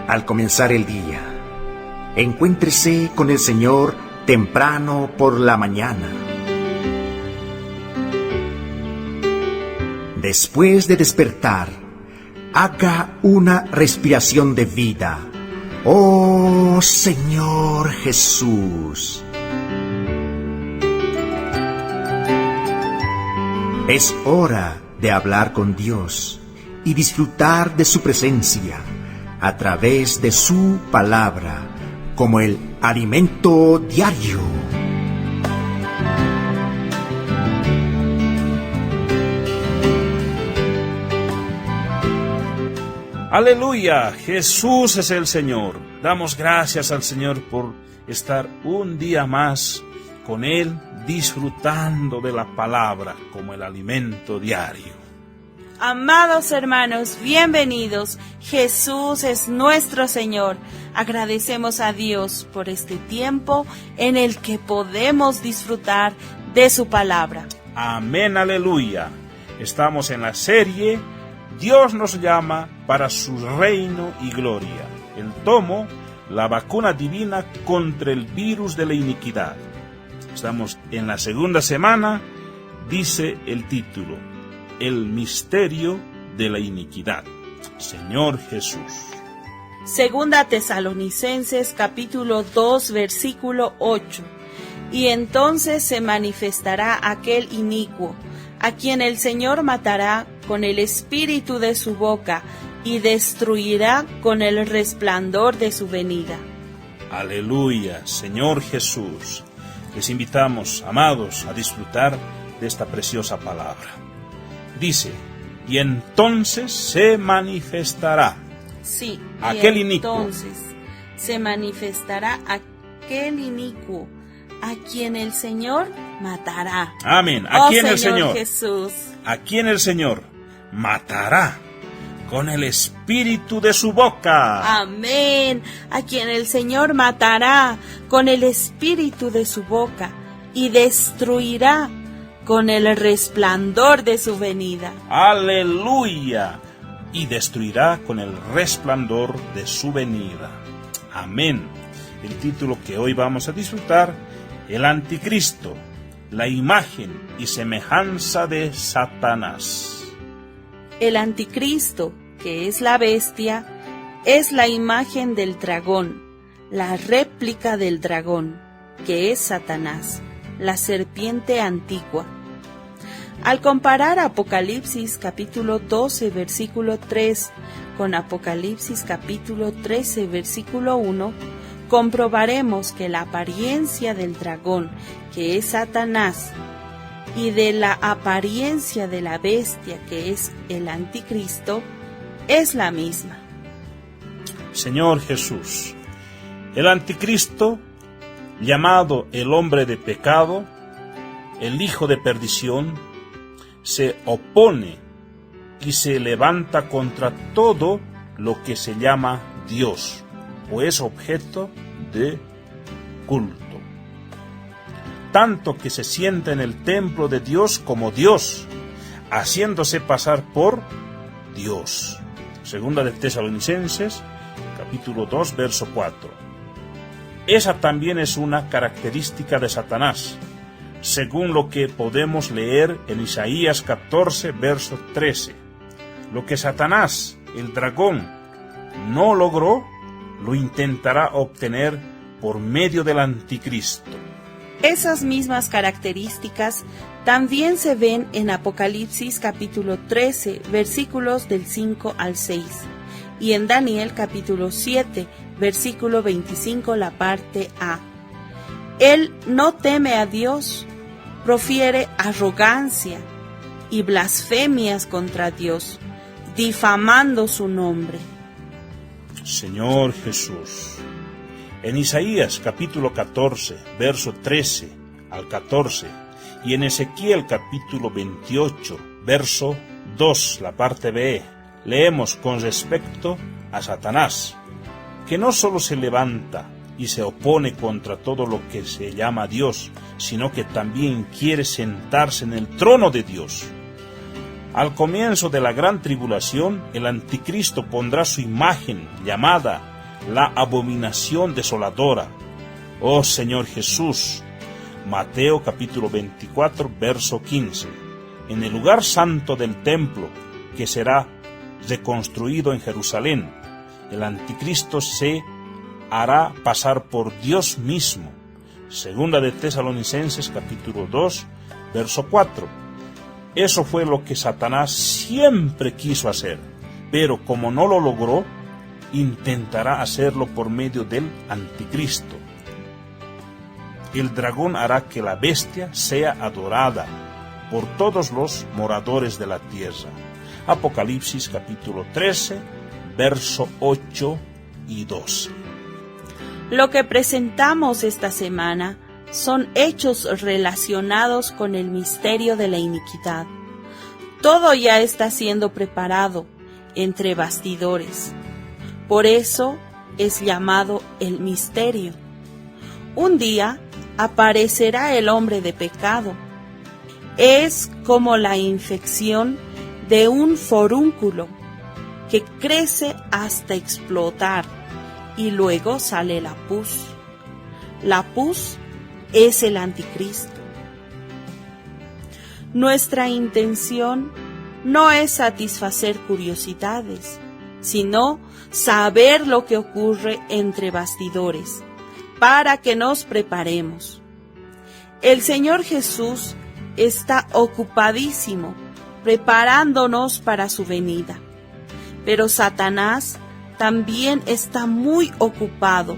al comenzar el día. Encuéntrese con el Señor temprano por la mañana. Después de despertar, haga una respiración de vida. ¡Oh, Señor Jesús! Es hora de hablar con Dios y disfrutar de su presencia a través de su palabra como el alimento diario. Aleluya, Jesús es el Señor. Damos gracias al Señor por estar un día más con Él, disfrutando de la palabra como el alimento diario. Amados hermanos, bienvenidos. Jesús es nuestro Señor. Agradecemos a Dios por este tiempo en el que podemos disfrutar de su palabra. Amén, aleluya. Estamos en la serie Dios nos llama para su reino y gloria. El tomo, la vacuna divina contra el virus de la iniquidad. Estamos en la segunda semana, dice el título, el misterio de la iniquidad. Señor Jesús. Segunda Tesalonicenses capítulo 2 versículo 8. Y entonces se manifestará aquel inicuo, a quien el Señor matará con el espíritu de su boca y destruirá con el resplandor de su venida. Aleluya, Señor Jesús. Les invitamos, amados, a disfrutar de esta preciosa palabra. Dice, y entonces se manifestará. Sí, aquel inicuo. Entonces se manifestará aquel inicuo, a quien el Señor matará. Amén. ¿A quién el Señor Señor? Jesús. ¿A quién el Señor matará? Con el espíritu de su boca. Amén. A quien el Señor matará con el espíritu de su boca y destruirá con el resplandor de su venida. Aleluya. Y destruirá con el resplandor de su venida. Amén. El título que hoy vamos a disfrutar, el Anticristo, la imagen y semejanza de Satanás. El Anticristo, que es la bestia, es la imagen del dragón, la réplica del dragón, que es Satanás, la serpiente antigua. Al comparar Apocalipsis capítulo 12 versículo 3 con Apocalipsis capítulo 13 versículo 1, comprobaremos que la apariencia del dragón, que es Satanás, y de la apariencia de la bestia, que es el Anticristo, es la misma. Señor Jesús, el Anticristo, llamado el hombre de pecado, el hijo de perdición, se opone y se levanta contra todo lo que se llama Dios, o es objeto de culto. Tanto que se sienta en el templo de Dios como Dios, haciéndose pasar por Dios. Segunda de Tesalonicenses, capítulo 2, verso 4. Esa también es una característica de Satanás, según lo que podemos leer en Isaías 14, verso 13. Lo que Satanás, el dragón, no logró, lo intentará obtener por medio del Anticristo. Esas mismas características también se ven en Apocalipsis capítulo 13, versículos del 5 al 6, y en Daniel capítulo 7, versículo 25, la parte A. Él no teme a Dios, profiere arrogancia y blasfemias contra Dios, difamando su nombre. Señor Jesús, en Isaías capítulo 14, verso 13 al 14, y en Ezequiel capítulo 28, verso 2, la parte B, leemos con respecto a Satanás, que no solo se levanta y se opone contra todo lo que se llama Dios, sino que también quiere sentarse en el trono de Dios. Al comienzo de la gran tribulación, el Anticristo pondrá su imagen llamada la abominación desoladora. Oh Señor Jesús, Mateo capítulo 24, verso 15. En el lugar santo del templo, que será reconstruido en Jerusalén, el anticristo se hará pasar por Dios mismo. Segunda de Tesalonicenses capítulo 2, verso 4. Eso fue lo que Satanás siempre quiso hacer, pero como no lo logró, intentará hacerlo por medio del anticristo. El dragón hará que la bestia sea adorada por todos los moradores de la tierra. Apocalipsis capítulo 13, verso 8 y 12. Lo que presentamos esta semana son hechos relacionados con el misterio de la iniquidad. Todo ya está siendo preparado entre bastidores. Por eso es llamado el misterio. Un día aparecerá el hombre de pecado. Es como la infección de un forúnculo que crece hasta explotar y luego sale la pus. La pus es el anticristo. Nuestra intención no es satisfacer curiosidades, sino saber lo que ocurre entre bastidores, para que nos preparemos. El Señor Jesús está ocupadísimo preparándonos para su venida, pero Satanás también está muy ocupado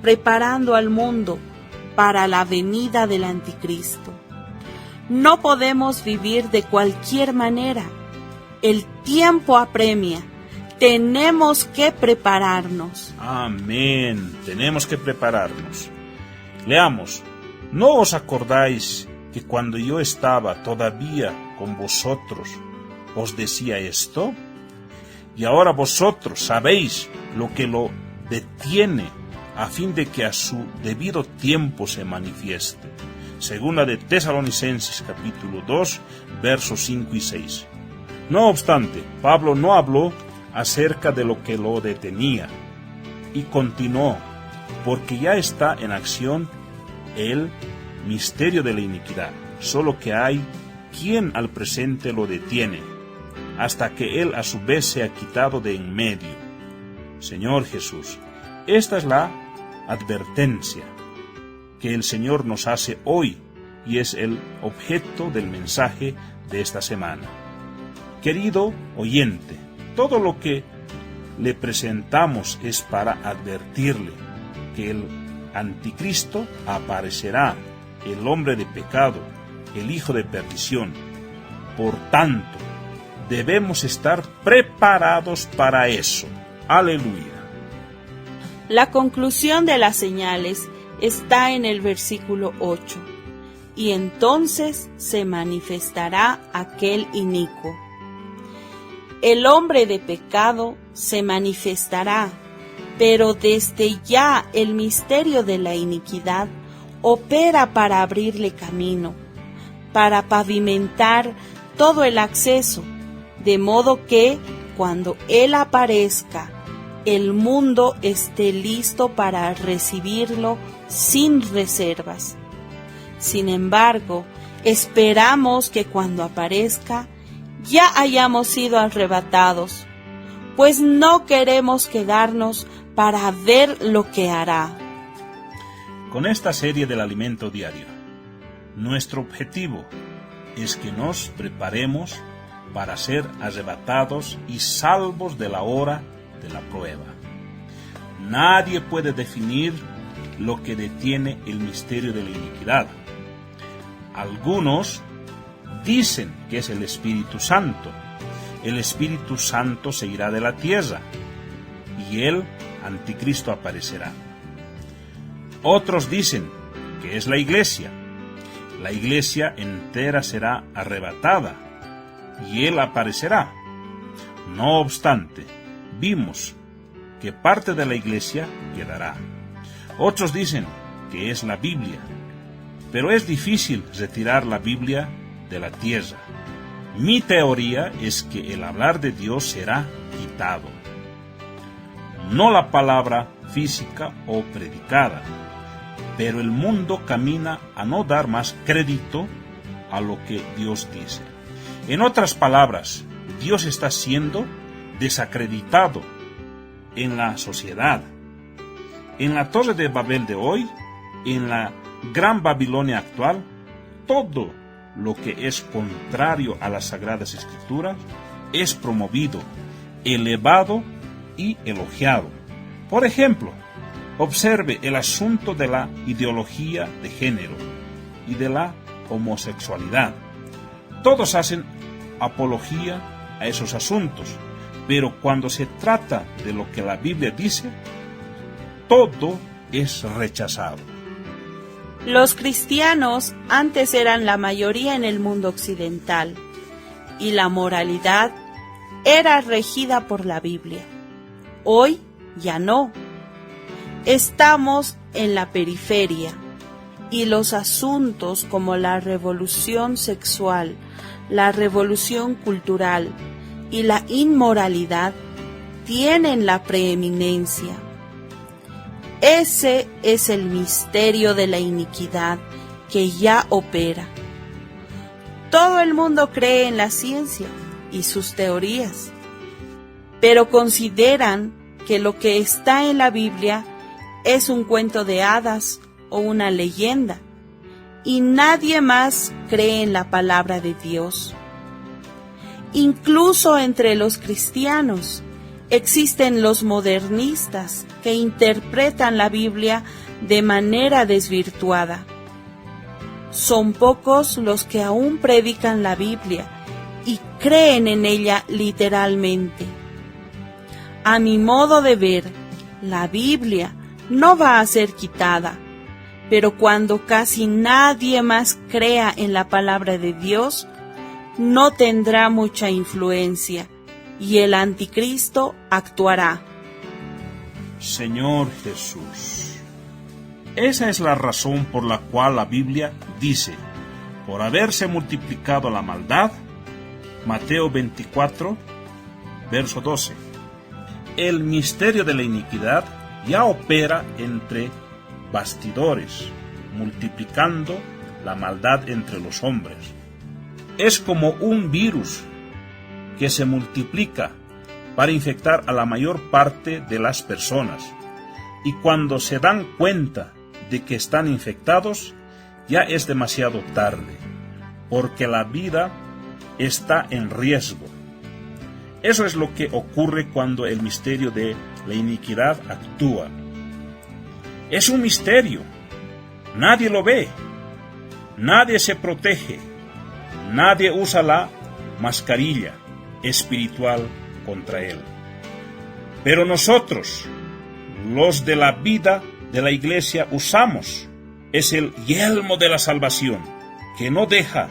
preparando al mundo para la venida del anticristo. No podemos vivir de cualquier manera. El tiempo apremia. Tenemos que prepararnos. Amén. Tenemos que prepararnos. Leamos. ¿No os acordáis que cuando yo estaba todavía con vosotros os decía esto? Y ahora vosotros sabéis lo que lo detiene, a fin de que a su debido tiempo se manifieste. Segunda de Tesalonicenses capítulo 2, versos 5 y 6. No obstante, Pablo no habló acerca de lo que lo detenía, y continuó, porque ya está en acción el misterio de la iniquidad, solo que hay quien al presente lo detiene, hasta que él a su vez sea quitado de en medio. Señor Jesús, esta es la advertencia que el Señor nos hace hoy y es el objeto del mensaje de esta semana. Querido oyente, todo lo que le presentamos es para advertirle que el anticristo aparecerá, el hombre de pecado, el hijo de perdición. Por tanto, debemos estar preparados para eso. Aleluya. La conclusión de las señales está en el versículo 8. Y entonces se manifestará aquel inicuo. El hombre de pecado se manifestará, pero desde ya el misterio de la iniquidad opera para abrirle camino, para pavimentar todo el acceso, de modo que cuando él aparezca, el mundo esté listo para recibirlo sin reservas. Sin embargo, esperamos que cuando aparezca ya hayamos sido arrebatados, pues no queremos quedarnos para ver lo que hará. Con esta serie del alimento diario, nuestro objetivo es que nos preparemos para ser arrebatados y salvos de la hora de la prueba. Nadie puede definir lo que detiene el misterio de la iniquidad. Algunos dicen que es el Espíritu Santo. El Espíritu Santo se irá de la tierra y el anticristo aparecerá. Otros dicen que es la iglesia. La iglesia entera será arrebatada y él aparecerá. No obstante, vimos que parte de la iglesia quedará. Otros dicen que es la Biblia, pero es difícil retirar la Biblia de la tierra. Mi teoría es que el hablar de Dios será quitado. no la palabra física o predicada. Pero el mundo camina a no dar más crédito a lo que Dios dice. En otras palabras, Dios está siendo desacreditado en la sociedad. En la Torre de Babel de hoy, en la Gran Babilonia actual, todo lo que es contrario a las Sagradas Escrituras es promovido, elevado y elogiado. Por ejemplo, observe el asunto de la ideología de género y de la homosexualidad. Todos hacen apología a esos asuntos, pero cuando se trata de lo que la Biblia dice, todo es rechazado. Los cristianos antes eran la mayoría en el mundo occidental y la moralidad era regida por la Biblia. Hoy ya no. Estamos en la periferia y los asuntos como la revolución sexual, la revolución cultural y la inmoralidad tienen la preeminencia. Ese es el misterio de la iniquidad que ya opera. Todo el mundo cree en la ciencia y sus teorías, pero consideran que lo que está en la Biblia es un cuento de hadas o una leyenda, y nadie más cree en la palabra de Dios. Incluso entre los cristianos existen los modernistas que interpretan la Biblia de manera desvirtuada. Son pocos los que aún predican la Biblia y creen en ella literalmente. A mi modo de ver, la Biblia no va a ser quitada, pero cuando casi nadie más crea en la palabra de Dios, no tendrá mucha influencia y el anticristo actuará. Señor Jesús, esa es la razón por la cual la Biblia dice, por haberse multiplicado la maldad, Mateo 24, verso 12, el misterio de la iniquidad ya opera entre bastidores, multiplicando la maldad entre los hombres. Es como un virus que se multiplica para infectar a la mayor parte de las personas, y cuando se dan cuenta de que están infectados, ya es demasiado tarde, porque la vida está en riesgo. Eso es lo que ocurre cuando el misterio de la iniquidad actúa. Es un misterio, nadie lo ve, nadie se protege, nadie usa la mascarilla espiritual contra él. Pero nosotros, los de la vida de la iglesia, usamos es el yelmo de la salvación, que no deja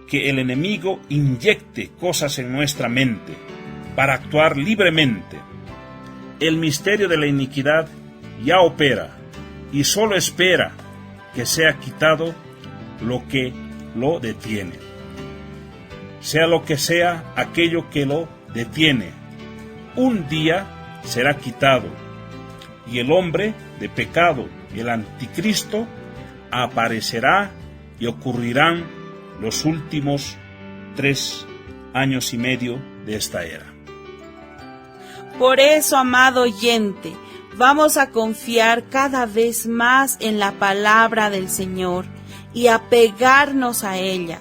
que el enemigo inyecte cosas en nuestra mente para actuar libremente. El misterio de la iniquidad ya opera y solo espera que sea quitado lo que lo detiene. Sea lo que sea aquello que lo detiene, un día será quitado, y el hombre de pecado, el anticristo, aparecerá y ocurrirán los últimos 3 años y medio de esta era. Por eso, amado oyente, vamos a confiar cada vez más en la palabra del Señor y apegarnos a ella,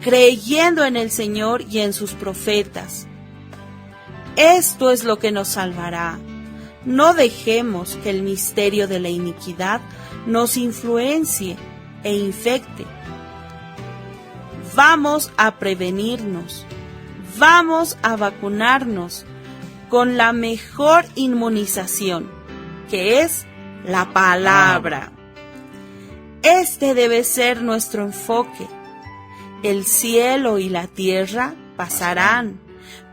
creyendo en el Señor y en sus profetas. Esto es lo que nos salvará. No dejemos que el misterio de la iniquidad nos influencie e infecte. Vamos a prevenirnos, vamos a vacunarnos con la mejor inmunización, que es la palabra. Este debe ser nuestro enfoque. El cielo y la tierra pasarán,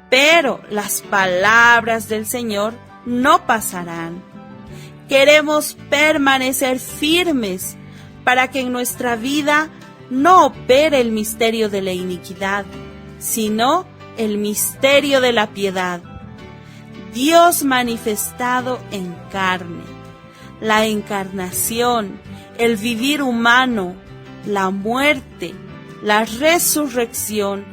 pero las palabras del Señor no pasarán. Queremos permanecer firmes para que en nuestra vida no opere el misterio de la iniquidad, sino el misterio de la piedad. Dios manifestado en carne. La encarnación, el vivir humano, la muerte, la resurrección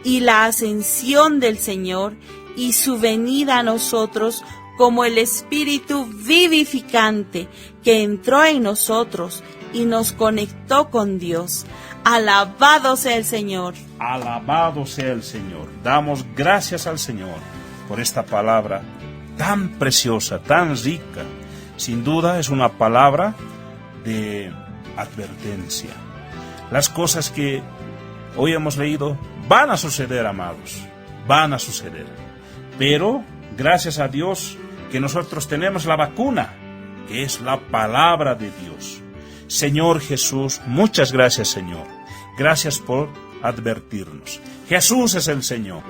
y la ascensión del Señor y su venida a nosotros como el Espíritu vivificante que entró en nosotros y nos conectó con Dios. Alabado sea el Señor. Alabado sea el Señor. Damos gracias al Señor por esta palabra tan preciosa, tan rica. Sin duda es una palabra de advertencia. Las cosas que hoy hemos leído van a suceder, amados, van a suceder. Pero gracias a Dios que nosotros tenemos la vacuna, que es la palabra de Dios. Señor Jesús, muchas gracias, Señor. Gracias por advertirnos. Jesús es el Señor.